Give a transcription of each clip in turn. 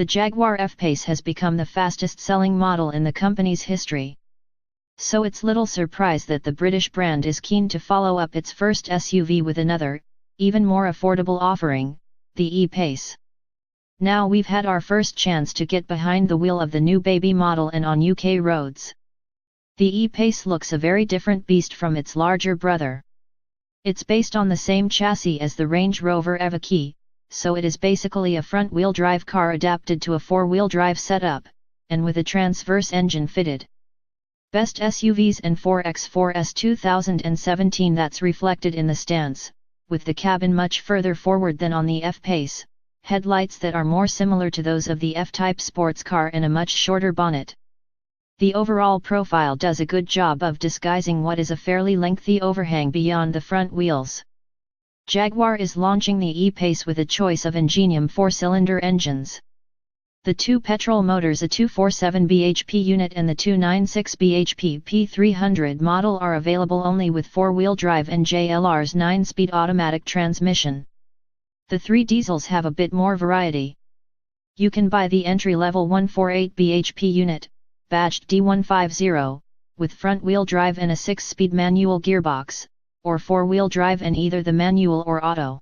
The Jaguar F-Pace has become the fastest-selling model in the company's history. So it's little surprise that the British brand is keen to follow up its first SUV with another, even more affordable offering, the E-Pace. Now we've had our first chance to get behind the wheel of the new baby model and on UK roads. The E-Pace looks a very different beast from its larger brother. It's based on the same chassis as the Range Rover Evoque, so it is basically a front-wheel drive car adapted to a four-wheel drive setup, and with a transverse engine fitted. Best SUVs and 4x4S 2017. That's reflected in the stance, with the cabin much further forward than on the F-Pace, headlights that are more similar to those of the F-Type sports car and a much shorter bonnet. The overall profile does a good job of disguising what is a fairly lengthy overhang beyond the front wheels. Jaguar is launching the E-Pace with a choice of Ingenium 4-cylinder engines. The two petrol motors, a 247 bhp unit and the 296 bhp P300 model, are available only with four-wheel drive and JLR's 9-speed automatic transmission. The three diesels have a bit more variety. You can buy the entry-level 148 bhp unit, badged D150, with front-wheel drive and a 6-speed manual gearbox, or four-wheel drive and either the manual or auto.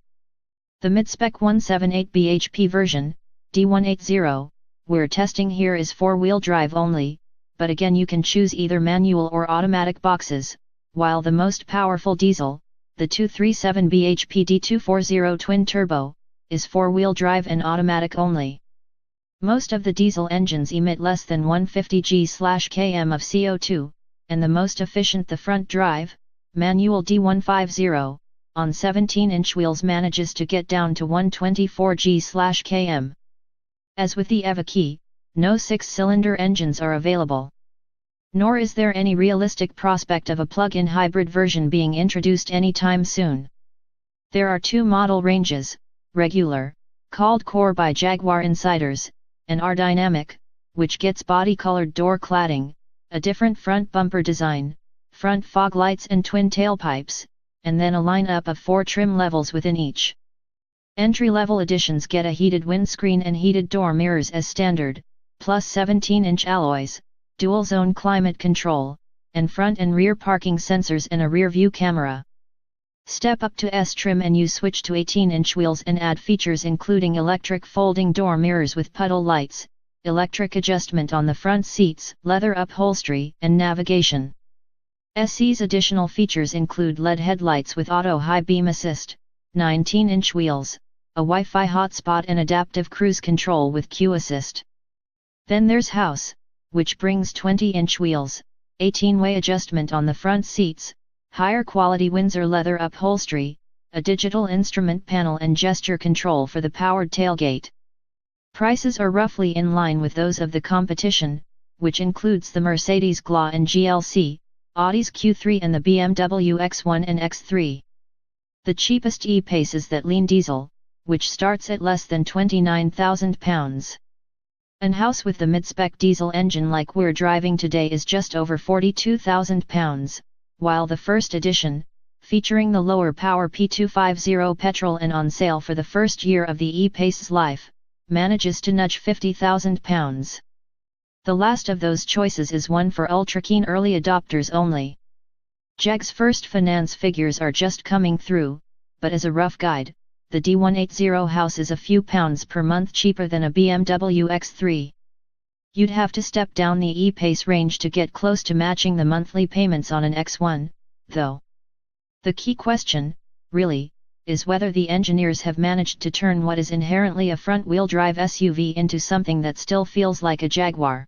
The mid-spec 178 bhp version, D180, we're testing here is four-wheel drive only, but again you can choose either manual or automatic boxes, while the most powerful diesel, the 237 bhp D240 twin-turbo, is four-wheel drive and automatic only. Most of the diesel engines emit less than 150 g/km of CO2, and the most efficient, the front-drive, manual D150, on 17-inch wheels manages to get down to 124 g/km. As with the Evoque, no 6-cylinder engines are available. Nor is there any realistic prospect of a plug-in hybrid version being introduced anytime soon. There are two model ranges, regular, called Core by Jaguar insiders, and R Dynamic, which gets body-colored door cladding, a different front bumper design, front fog lights and twin tailpipes, and then a lineup of 4 trim levels within each. Entry-level editions get a heated windscreen and heated door mirrors as standard, plus 17-inch alloys, dual-zone climate control, and front and rear parking sensors and a rear-view camera. Step up to S trim and you switch to 18-inch wheels and add features including electric folding door mirrors with puddle lights, electric adjustment on the front seats, leather upholstery, and navigation. SE's additional features include LED headlights with auto high beam assist, 19-inch wheels, a Wi-Fi hotspot and adaptive cruise control with Q Assist. Then there's House, which brings 20-inch wheels, 18-way adjustment on the front seats, higher quality Windsor leather upholstery, a digital instrument panel and gesture control for the powered tailgate. Prices are roughly in line with those of the competition, which includes the Mercedes GLA and GLC, Audi's Q3 and the BMW X1 and X3. The cheapest E-Pace is that lean diesel, which starts at less than £29,000. An House with the mid-spec diesel engine like we're driving today is just over £42,000, while the first edition, featuring the lower power P250 petrol and on sale for the first year of the E-Pace's life, manages to nudge £50,000. The last of those choices is one for ultra-keen early adopters only. Jag's first finance figures are just coming through, but as a rough guide, the D180 House is a few pounds per month cheaper than a BMW X3. You'd have to step down the E-Pace range to get close to matching the monthly payments on an X1, though. The key question, really, is whether the engineers have managed to turn what is inherently a front-wheel drive SUV into something that still feels like a Jaguar.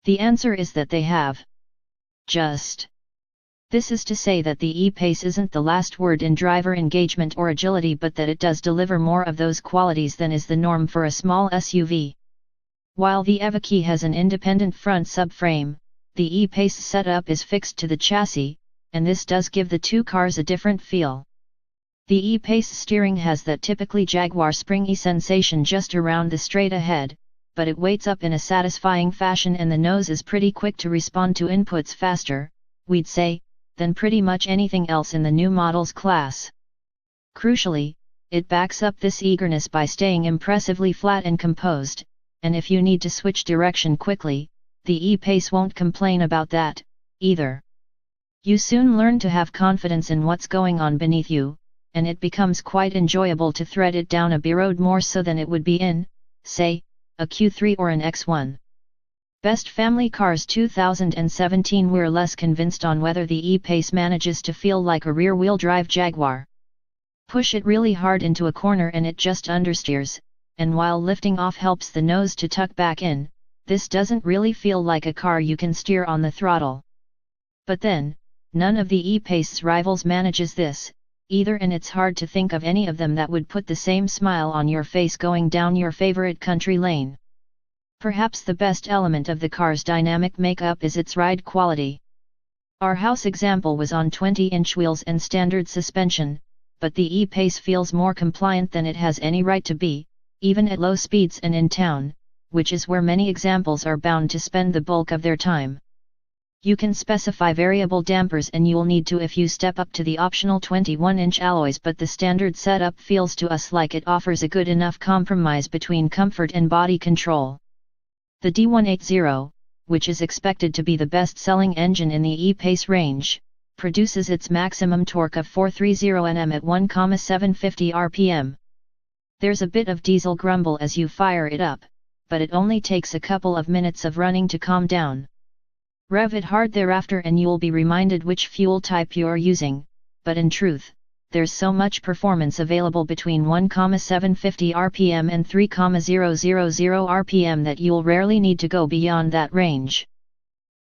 The answer is that they have. Just. This is to say that the E-Pace isn't the last word in driver engagement or agility, but that it does deliver more of those qualities than is the norm for a small SUV. While the Evoque has an independent front subframe, the E-Pace setup is fixed to the chassis, and this does give the two cars a different feel. The E-Pace steering has that typically Jaguar springy sensation just around the straight ahead, but it weights up in a satisfying fashion and the nose is pretty quick to respond to inputs faster, we'd say, than pretty much anything else in the new model's class. Crucially, it backs up this eagerness by staying impressively flat and composed, and if you need to switch direction quickly, the E-Pace won't complain about that, either. You soon learn to have confidence in what's going on beneath you, and it becomes quite enjoyable to thread it down a B-road more so than it would be in, say, a Q3 or an X1. Best Family Cars 2017. We're less convinced on whether the E-Pace manages to feel like a rear-wheel drive Jaguar. Push it really hard into a corner and it just understeers, and while lifting off helps the nose to tuck back in, this doesn't really feel like a car you can steer on the throttle. But then, none of the E-Pace's rivals manages this, either, and it's hard to think of any of them that would put the same smile on your face going down your favorite country lane. Perhaps the best element of the car's dynamic makeup is its ride quality. Our house example was on 20-inch wheels and standard suspension, but the E-Pace feels more compliant than it has any right to be, even at low speeds and in town, which is where many examples are bound to spend the bulk of their time. You can specify variable dampers and you'll need to if you step up to the optional 21-inch alloys, but the standard setup feels to us like it offers a good enough compromise between comfort and body control. The D180, which is expected to be the best-selling engine in the E-Pace range, produces its maximum torque of 430 Nm at 1,750 rpm. There's a bit of diesel grumble as you fire it up, but it only takes a couple of minutes of running to calm down. Rev it hard thereafter and you'll be reminded which fuel type you're using, but in truth, there's so much performance available between 1,750 rpm and 3,000 rpm that you'll rarely need to go beyond that range.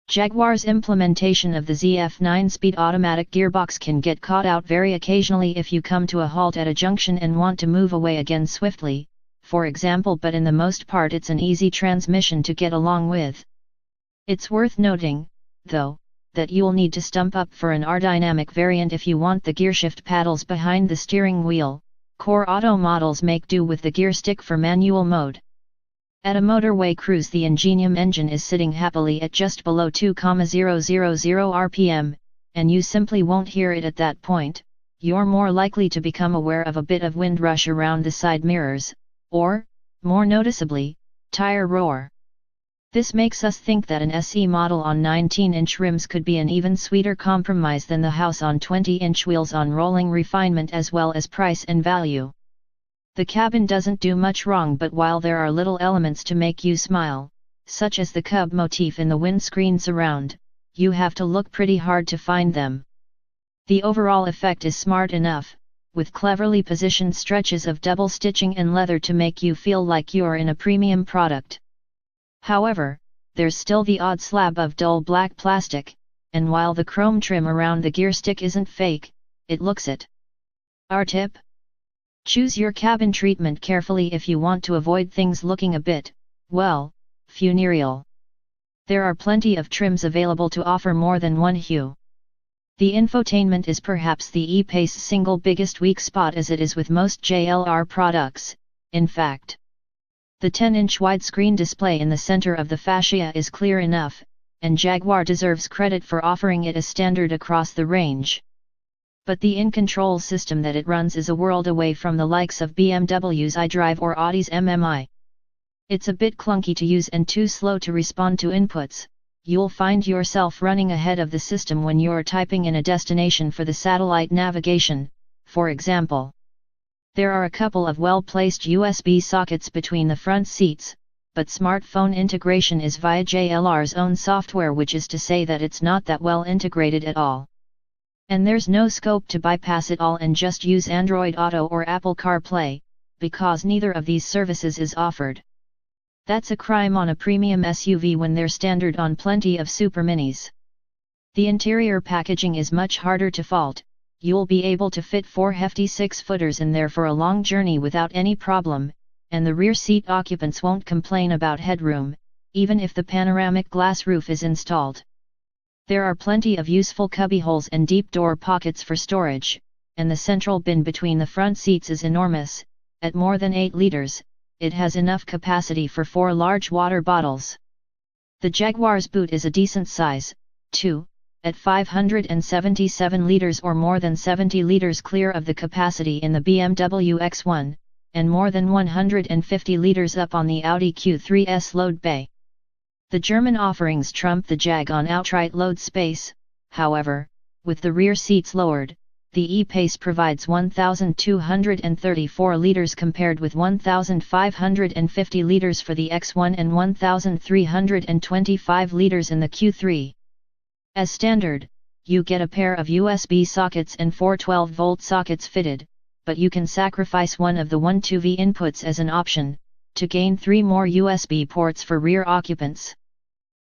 Jaguar's implementation of the ZF 9-speed automatic gearbox can get caught out very occasionally if you come to a halt at a junction and want to move away again swiftly, for example, but in the most part it's an easy transmission to get along with. It's worth noting, though, that you'll need to stump up for an R-Dynamic variant if you want the gearshift paddles behind the steering wheel. Core Auto models make do with the gear stick for manual mode. At a motorway cruise, the Ingenium engine is sitting happily at just below 2,000 rpm, and you simply won't hear it at that point. You're more likely to become aware of a bit of wind rush around the side mirrors, or, more noticeably, tire roar. This makes us think that an SE model on 19-inch rims could be an even sweeter compromise than the house on 20-inch wheels on rolling refinement as well as price and value. The cabin doesn't do much wrong, but while there are little elements to make you smile, such as the cub motif in the windscreen surround, you have to look pretty hard to find them. The overall effect is smart enough, with cleverly positioned stretches of double stitching and leather to make you feel like you're in a premium product. However, there's still the odd slab of dull black plastic, and while the chrome trim around the gear stick isn't fake, it looks it. Our tip? Choose your cabin treatment carefully if you want to avoid things looking a bit, well, funereal. There are plenty of trims available to offer more than one hue. The infotainment is perhaps the E-Pace's single biggest weak spot, as it is with most JLR products, in fact. The 10-inch widescreen display in the center of the fascia is clear enough, and Jaguar deserves credit for offering it as standard across the range. But the in-control system that it runs is a world away from the likes of BMW's iDrive or Audi's MMI. It's a bit clunky to use and too slow to respond to inputs. You'll find yourself running ahead of the system when you're typing in a destination for the satellite navigation, for example. There are a couple of well-placed USB sockets between the front seats, but smartphone integration is via JLR's own software, which is to say that it's not that well integrated at all. And there's no scope to bypass it all and just use Android Auto or Apple CarPlay, because neither of these services is offered. That's a crime on a premium SUV when they're standard on plenty of super minis. The interior packaging is much harder to fault. You'll be able to fit 4 hefty 6-footers in there for a long journey without any problem, and the rear seat occupants won't complain about headroom, even if the panoramic glass roof is installed. There are plenty of useful cubbyholes and deep door pockets for storage, and the central bin between the front seats is enormous. At more than 8 liters, it has enough capacity for 4 large water bottles. The Jaguar's boot is a decent size, too, at 577 liters or more than 70 liters, clear of the capacity in the BMW X1, and more than 150 liters up on the Audi Q3's load bay. The German offerings trump the Jag on outright load space, however, with the rear seats lowered, the E-Pace provides 1,234 liters compared with 1,550 liters for the X1 and 1,325 liters in the Q3. As standard, you get a pair of USB sockets and 4 12-volt sockets fitted, but you can sacrifice one of the 1.2V inputs as an option, to gain 3 more USB ports for rear occupants.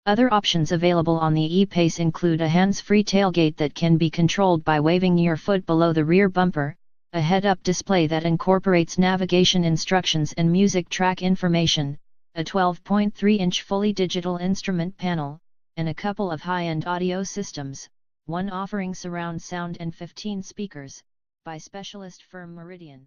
Other options available on the E-Pace include a hands-free tailgate that can be controlled by waving your foot below the rear bumper, a head-up display that incorporates navigation instructions and music track information, a 12.3-inch fully digital instrument panel, and a couple of high-end audio systems, one offering surround sound and 15 speakers, by specialist firm Meridian.